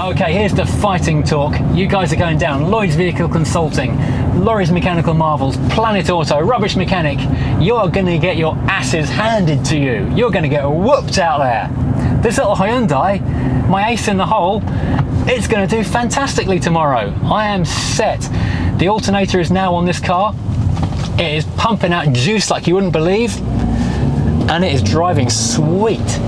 Okay, here's the fighting talk. You guys are going down. Lloyds Vehicle Consulting, Laurie's Mechanical Marvels, Planet Auto, Rubbish Mechanic. You're going to get your asses handed to you. You're going to get whooped out there. This little Hyundai, my ace in the hole, it's going to do fantastically tomorrow. I am set. The alternator is now on this car. It is pumping out juice like you wouldn't believe, and it is driving sweet.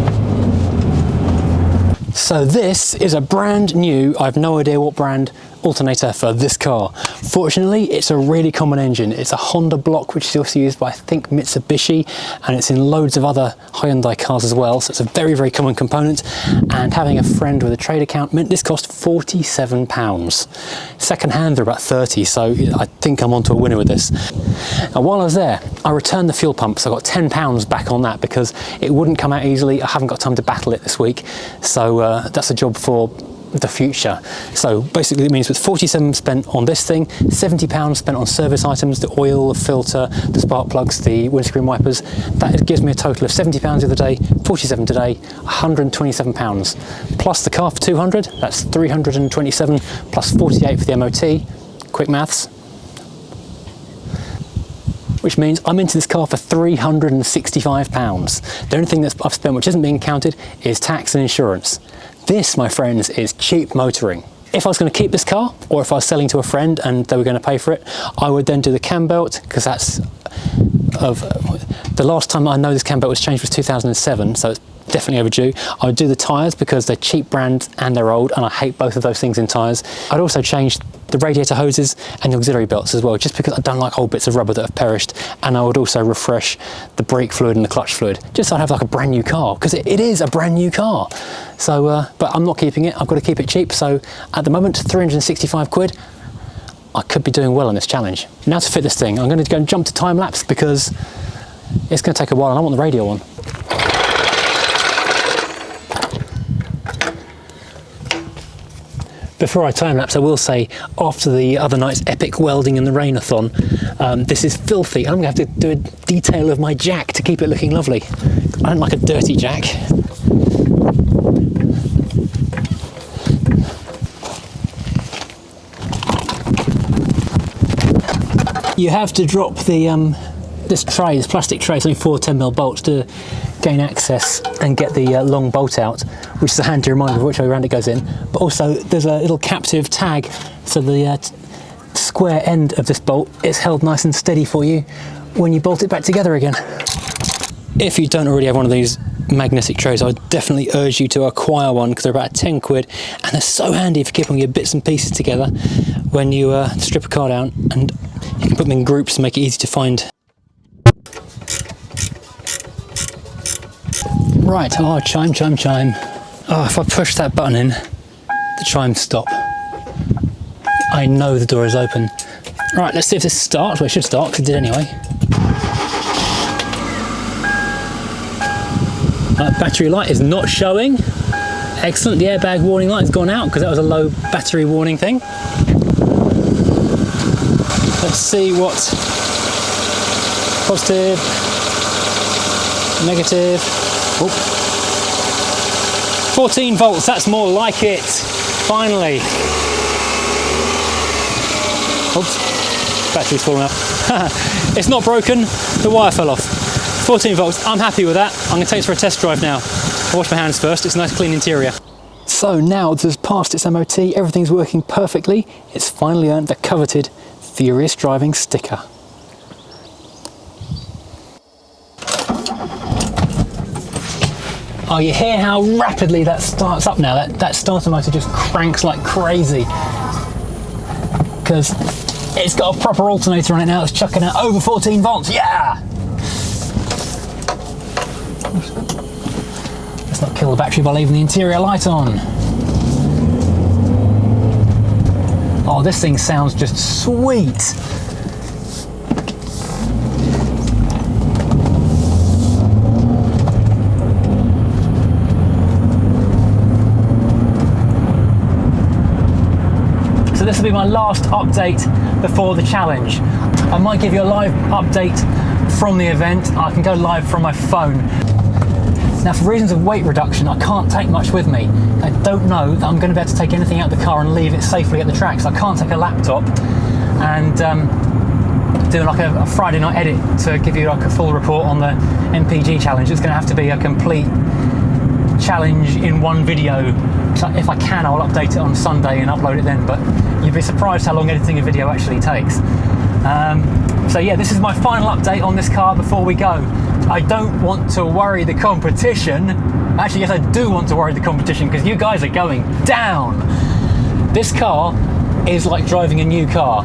So this is a brand new, I've no idea what brand, alternator for this car. Fortunately, it's a really common engine. It's a Honda block, which is also used by, I think, Mitsubishi, and it's in loads of other Hyundai cars as well. So it's a very, very common component. And having a friend with a trade account meant this cost £47. Second hand, they're about 30, so I think I'm onto a winner with this. Now, while I was there, I returned the fuel pump, so I got £10 back on that because it wouldn't come out easily. I haven't got time to battle it this week, so that's a job for the future. So basically it means with 47 spent on this thing, £70 spent on service items, the oil, the filter, the spark plugs, the windscreen wipers. That gives me a total of £70 the other day, 47 today, £127. Plus the car for 200, that's 327 plus 48 for the MOT. Quick maths. Which means I'm into this car for £365. The only thing that I've spent which isn't being counted is tax and insurance. This, my friends, is cheap motoring. If I was going to keep this car, or if I was selling to a friend and they were going to pay for it, I would then do the cam belt, because that's the last time I know this cam belt was changed was 2007, so it's definitely overdue. I would do the tyres because they're cheap brand and they're old, and I hate both of those things in tyres. I'd also change the radiator hoses and the auxiliary belts as well, just because I don't like old bits of rubber that have perished. And I would also refresh the brake fluid and the clutch fluid, just so I'd have like a brand new car, because it is a brand new car. So, but I'm not keeping it, I've got to keep it cheap. So at the moment, 365 quid. I could be doing well on this challenge. Now to fit this thing, I'm going to go and jump to time lapse because it's going to take a while and I want the radio on. Before I time-lapse, I will say, after the other night's epic welding in the rain-a-thon, this is filthy. I'm going to have to do a detail of my jack to keep it looking lovely. I don't like a dirty jack. You have to drop the this tray, this plastic tray, it's only 4 10mm bolts to gain access and get the long bolt out, which is a handy reminder of which way around it goes in. But also there's a little captive tag, so the square end of this bolt is held nice and steady for you when you bolt it back together again. If you don't already have one of these magnetic trays, I would definitely urge you to acquire one, because they're about 10 quid and they're so handy for keeping your bits and pieces together when you strip a car down, and you can put them in groups to make it easy to find. Right, oh, chime, chime, chime. Oh, if I push that button in, the chimes stop. I know the door is open. Right, let's see if this starts. Well, it should start, because it did anyway. Battery light is not showing. Excellent, the airbag warning light has gone out, because that was a low battery warning thing. Let's see what positive, negative. Oop. 14 volts, that's more like it. Finally. Oops, battery's fallen out. It's not broken, the wire fell off. 14 volts, I'm happy with that. I'm going to take this for a test drive now. I'll wash my hands first, it's a nice clean interior. So now this has passed its MOT, everything's working perfectly. It's finally earned the coveted Furious Driving sticker. Oh, you hear how rapidly that starts up now? That starter motor just cranks like crazy, because it's got a proper alternator on it now. It's chucking out over 14 volts. Yeah! Let's not kill the battery by leaving the interior light on. Oh, this thing sounds just sweet. This will be my last update before the challenge. I might give you a live update from the event. I can go live from my phone. Now, for reasons of weight reduction, I can't take much with me. I don't know that I'm going to be able to take anything out of the car and leave it safely at the track, so I can't take a laptop and do like a Friday night edit to give you like a full report on the MPG challenge. It's going to have to be a complete challenge in one video. So if I can, I'll update it on Sunday and upload it then, but you'd be surprised how long editing a video actually takes. So yeah, this is my final update on this car before we go. I don't want to worry the competition. Actually, yes, I do want to worry the competition because you guys are going down. This car is like driving a new car.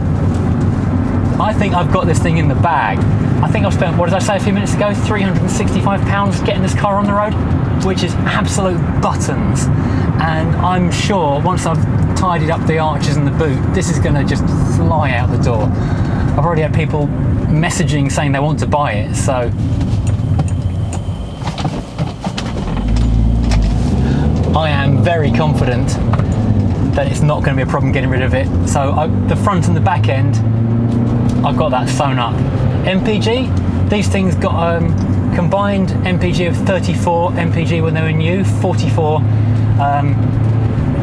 I think I've got this thing in the bag. I think I've spent, what did I say a few minutes ago, £365 getting this car on the road, which is absolute buttons. And I'm sure once I've tidied up the arches and the boot, this is going to just fly out the door. I've already had people messaging saying they want to buy it, so I am very confident that it's not going to be a problem getting rid of it. So the front and the back end, I've got that sewn up. MPG, these things got combined MPG of 34 MPG when they were new, 44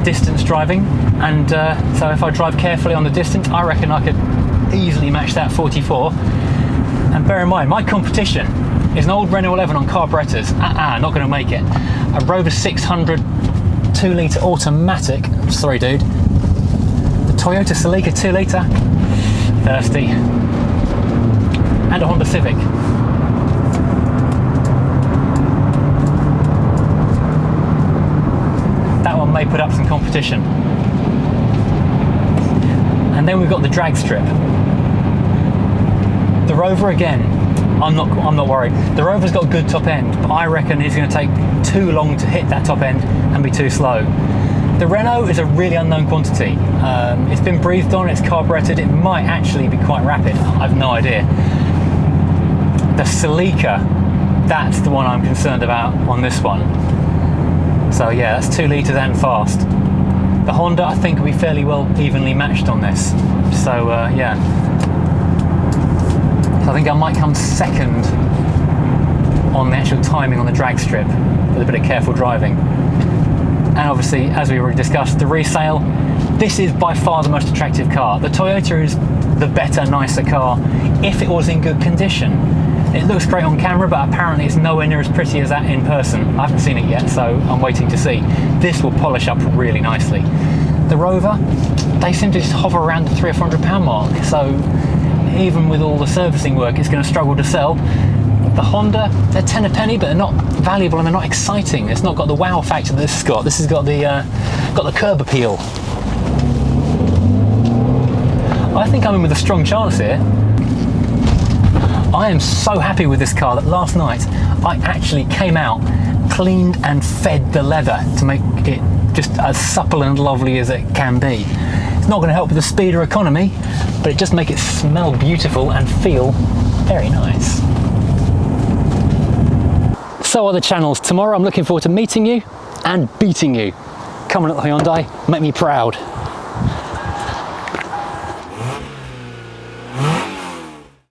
distance driving, and so if I drive carefully on the distance, I reckon I could easily match that 44. And bear in mind, my competition is an old Renault 11 on carburetors. Not going to make it. A Rover 600 2-litre automatic. Sorry, dude. The Toyota Celica 2-litre. Thirsty. And a Honda Civic. That one may put up some competition. And then we've got the drag strip. The Rover again, I'm not worried. The Rover's got a good top end, but I reckon it's going to take too long to hit that top end and be too slow. The Renault is a really unknown quantity. It's been breathed on, it's carburetted, it might actually be quite rapid. I've no idea. The Celica, that's the one I'm concerned about on this one. So yeah, that's 2 litres and fast. The Honda, I think, will be fairly well evenly matched on this. So yeah. So I think I might come second on the actual timing on the drag strip with a bit of careful driving. And obviously, as we already discussed, the resale, this is by far the most attractive car. The Toyota is the better, nicer car if it was in good condition. It looks great on camera, but apparently it's nowhere near as pretty as that in person. I haven't seen it yet, so I'm waiting to see. This will polish up really nicely. The Rover, they seem to just hover around the £300 or £400 mark, so even with all the servicing work, it's going to struggle to sell. The Honda, they're 10 a penny, but they're not valuable and they're not exciting. It's not got the wow factor that this has got. This has got the curb appeal. I think I'm in with a strong chance here. I am so happy with this car that last night I actually came out, cleaned and fed the leather to make it just as supple and lovely as it can be. It's not going to help with the speed or economy, but it just makes it smell beautiful and feel very nice. So other channels, tomorrow I'm looking forward to meeting you and beating you. Come on at the Hyundai, make me proud.